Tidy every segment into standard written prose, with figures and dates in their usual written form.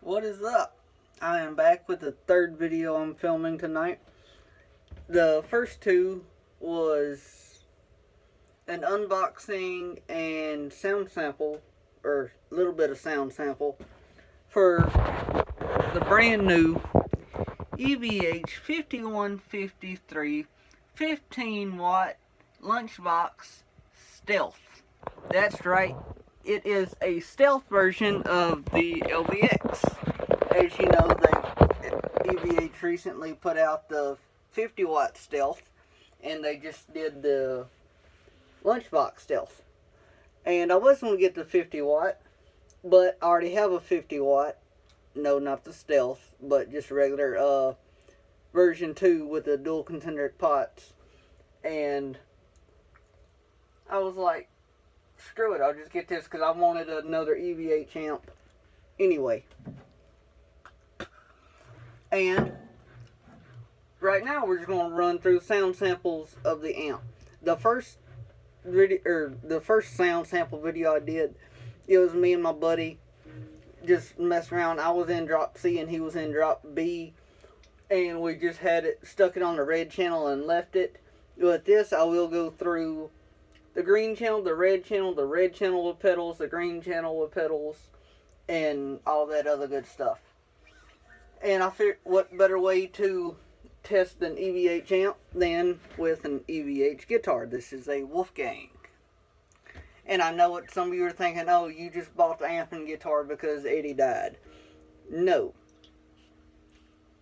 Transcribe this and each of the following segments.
What is up? I am back with the third video I'm filming tonight. The first two was an unboxing and sound sample, or a little bit of sound sample, for the brand new lbx-s 15 watt lunchbox stealth. That's right, it is a stealth version of the lbx. As you know, lbx recently put out the 50 watt stealth, and they just did the lunchbox stealth. And I was going to get the 50 watt, but I already have a 50 watt. No, not the stealth, but just regular version 2 with the dual concentric pots. And I was like, screw it, I'll just get this because I wanted another EVH amp anyway. And right now we're just going to run through sound samples of the amp. The first video, or the first sound sample video I did, it was me and my buddy just messing around. I was in drop C and he was in drop B, and we just had it, stuck it on the red channel and left it. With this, I will go through the green channel, the red channel with pedals, the green channel with pedals, and all that other good stuff. And I figured, what better way to test an EVH amp than with an EVH guitar. This is a Wolfgang. And I know what some of you are thinking, oh, you just bought the amp and guitar because Eddie died. No.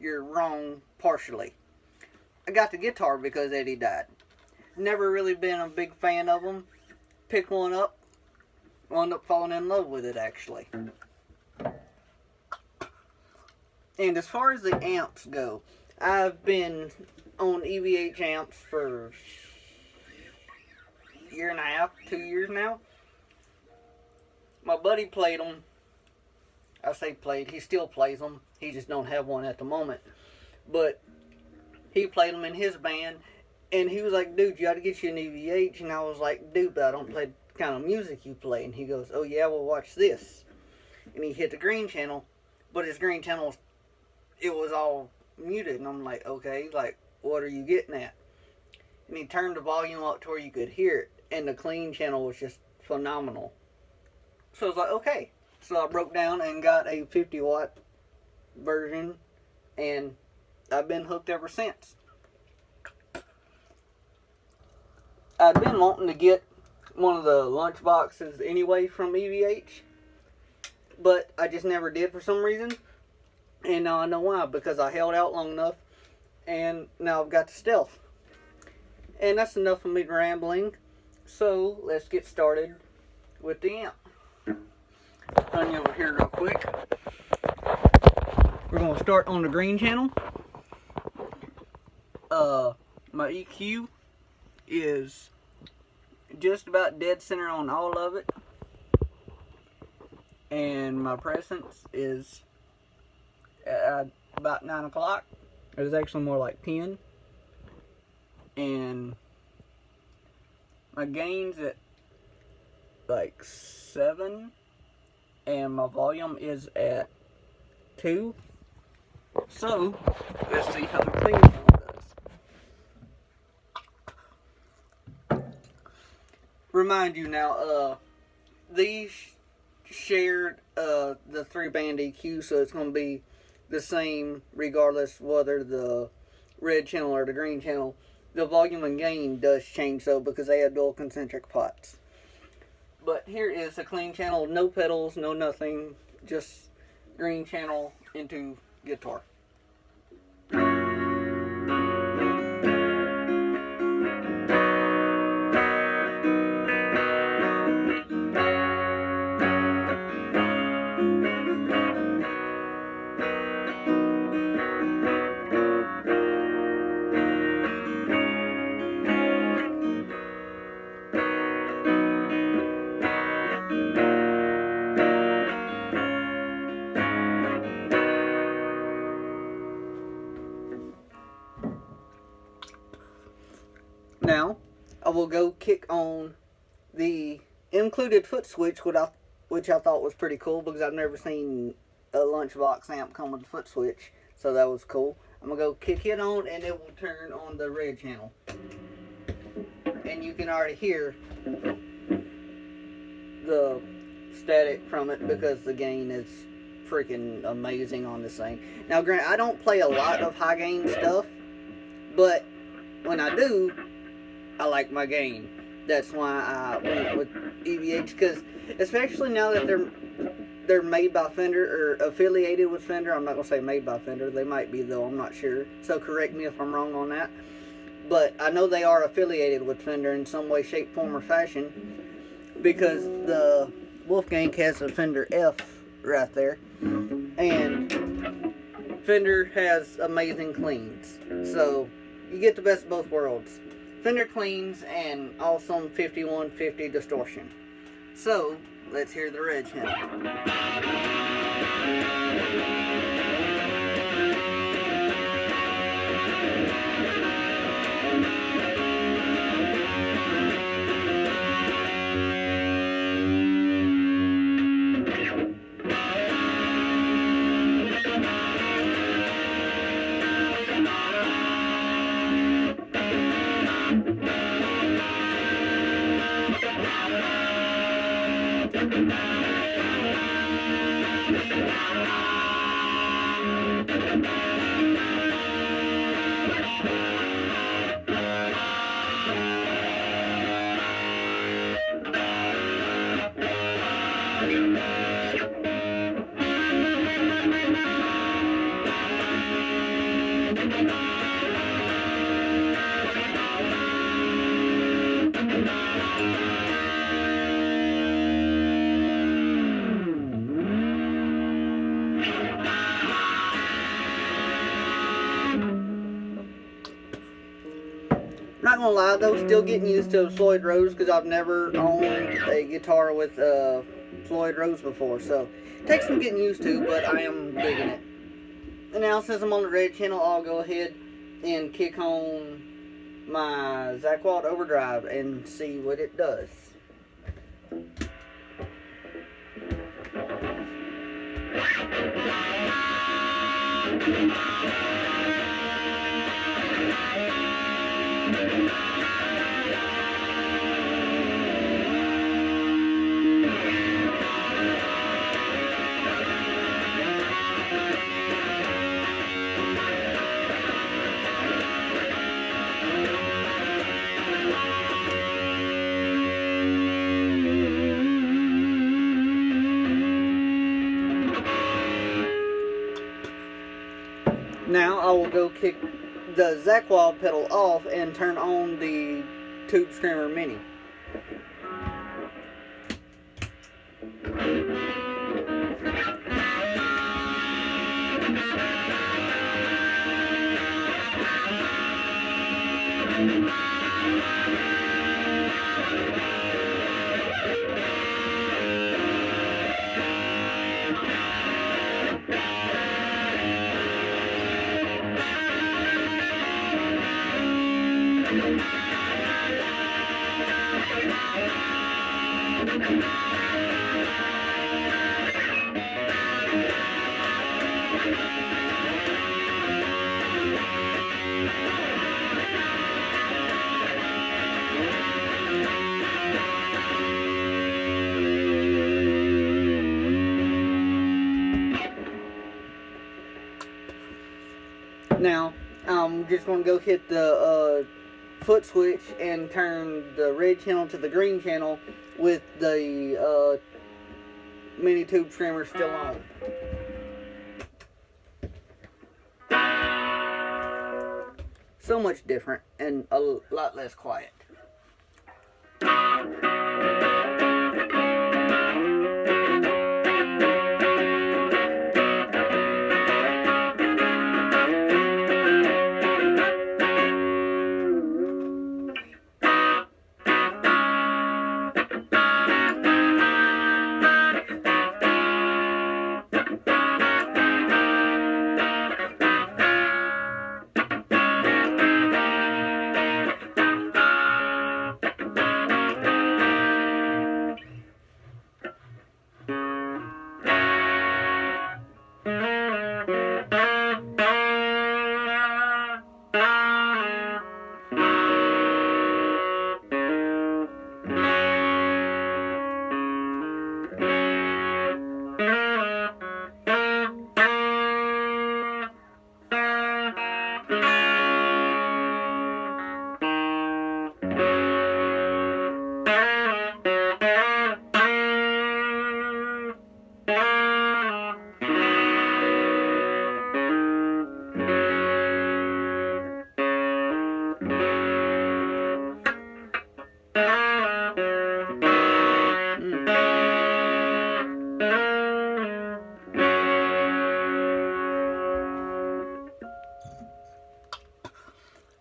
You're wrong partially. I got the guitar because Eddie died. Never really been a big fan of them. Picked one up. Wound up falling in love with it, actually. And as far as the amps go, I've been on EVH amps for a year and a half, 2 years now. My buddy played them. I say played, he still plays them. He just don't have one at the moment. But he played them in his band, and he was like, dude, you ought to get you an EVH. And I was like, dude, but I don't play the kind of music you play. And he goes, oh yeah, well watch this. And he hit the green channel, but his green channel, it was all muted. And I'm like, okay, like, what are you getting at? And he turned the volume up to where you could hear it, and the clean channel was just phenomenal. So I was like, okay. So I broke down and got a 50 watt version, and I've been hooked ever since. I'd been wanting to get one of the lunch boxes anyway from EVH, but I just never did for some reason. And now I know why, because I held out long enough, and now I've got the stealth. And that's enough of me rambling, so let's get started with the amp. Run you over here real quick. We're going to start on the green channel. My EQ is just about dead center on all of it. And my presence is at about 9 o'clock. It was actually more like 10. And my gain's at like 7. And my volume is at 2. So, let's see how the clean sound does. Remind you now, these shared the 3-band EQ, so it's going to be the same regardless whether the red channel or the green channel. The volume and gain does change though, because they have dual concentric pots. But here is a clean channel, no pedals, no nothing, just green channel into guitar. Now, I will go kick on the included foot switch, which I thought was pretty cool because I've never seen a lunchbox amp come with a foot switch, so that was cool. I'm gonna go kick it on, and it will turn on the red channel, and you can already hear the static from it because the gain is freaking amazing on this thing. Now, granted, I don't play a lot of high gain stuff, but when I do, I like my gain. That's why I went with EVH, because especially now that they're made by Fender or affiliated with Fender. I'm not gonna say made by Fender. They might be, though. I'm not sure. So correct me if I'm wrong on that. But I know they are affiliated with Fender in some way, shape, form, or fashion, because the Wolfgang has a Fender F right there, and Fender has amazing cleans. So you get the best of both worlds. Fender cleans and awesome 5150 distortion. So let's hear the red channel. Not gonna lie though, still getting used to Floyd Rose because I've never owned a guitar with Floyd Rose before, so it takes some getting used to, but I am digging it. And now since I'm on the red channel, I'll go ahead and kick on my Zakk Wylde Overdrive and see what it does. Now I will go kick the Zakk Wylde pedal off and turn on the Tube Screamer Mini. Now, I'm just going to go hit the foot switch and turn the red channel to the green channel with the mini Tube Screamer still on. So much different and a lot less quiet.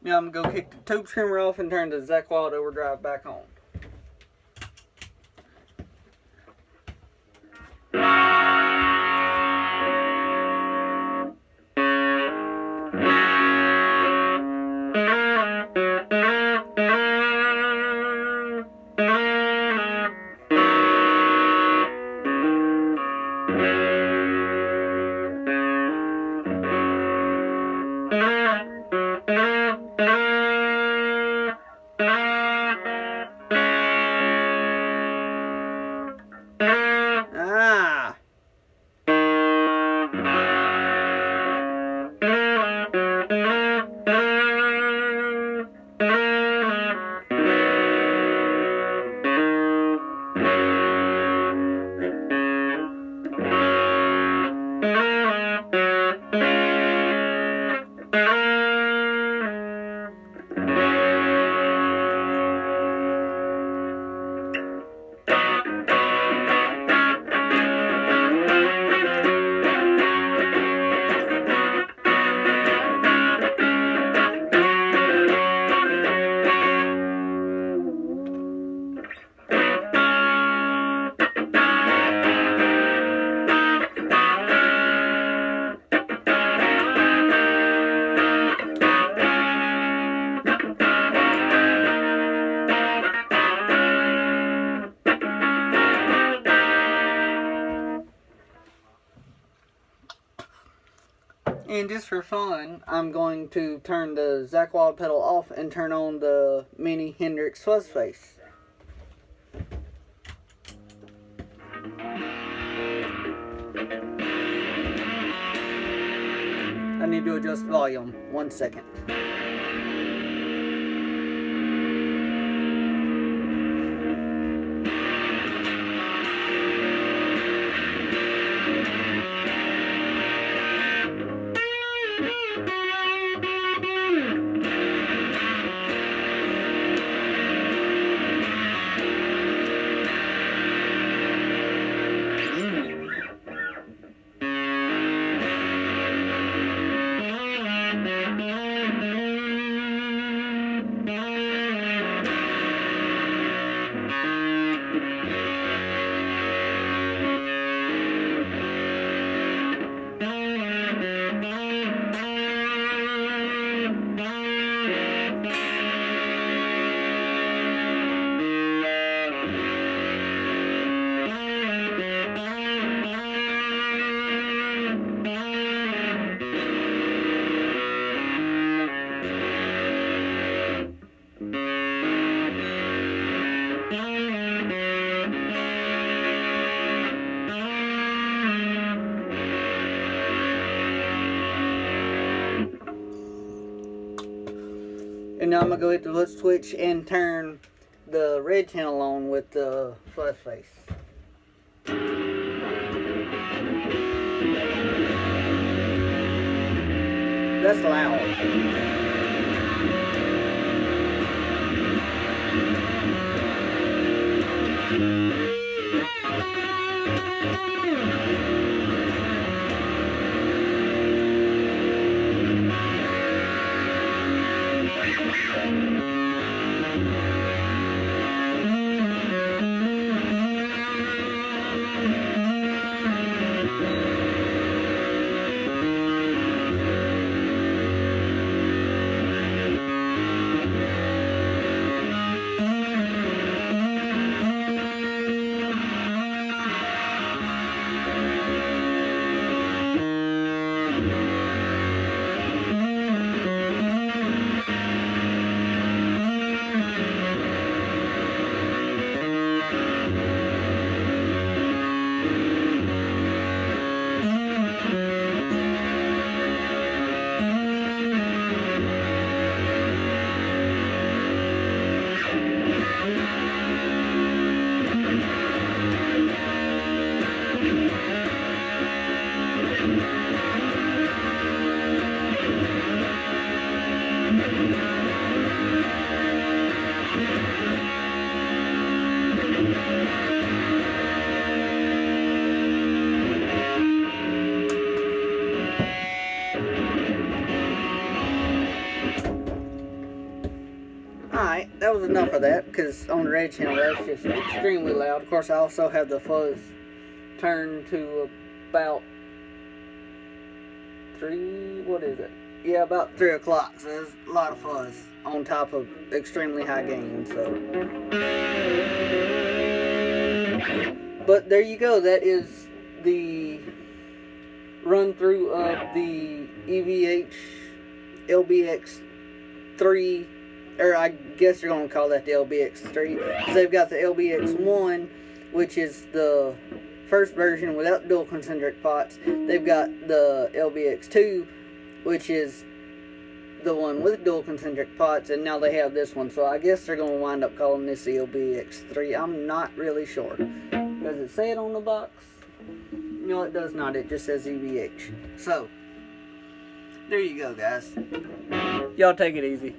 Now I'm going to go kick the tube screamer off and turn the Zakk Wylde overdrive back on. Ah! And just for fun, I'm going to turn the Zakk Wylde pedal off and turn on the mini Hendrix fuzz face. I need to adjust volume. 1 second. And now I'm going to go hit the foot switch and turn the red channel on with the fuzz face. That's loud. enough of that, because on the red channel that's just extremely loud. Of course, I also have the fuzz turned to about about 3 o'clock, so there's a lot of fuzz on top of extremely high gain, so. But there you go, that is the run through of the lbx-3, or I guess you're going to call that the lbx-3. So they've got the lbx-1, which is the first version without dual concentric pots. They've got the lbx-2, which is the one with dual concentric pots, and now they have this one. So I guess they're going to wind up calling this the lbx-3. I'm not really sure. Does it say it on the box? No, it does not. It just says EVH. So, there you go, guys. Y'all take it easy.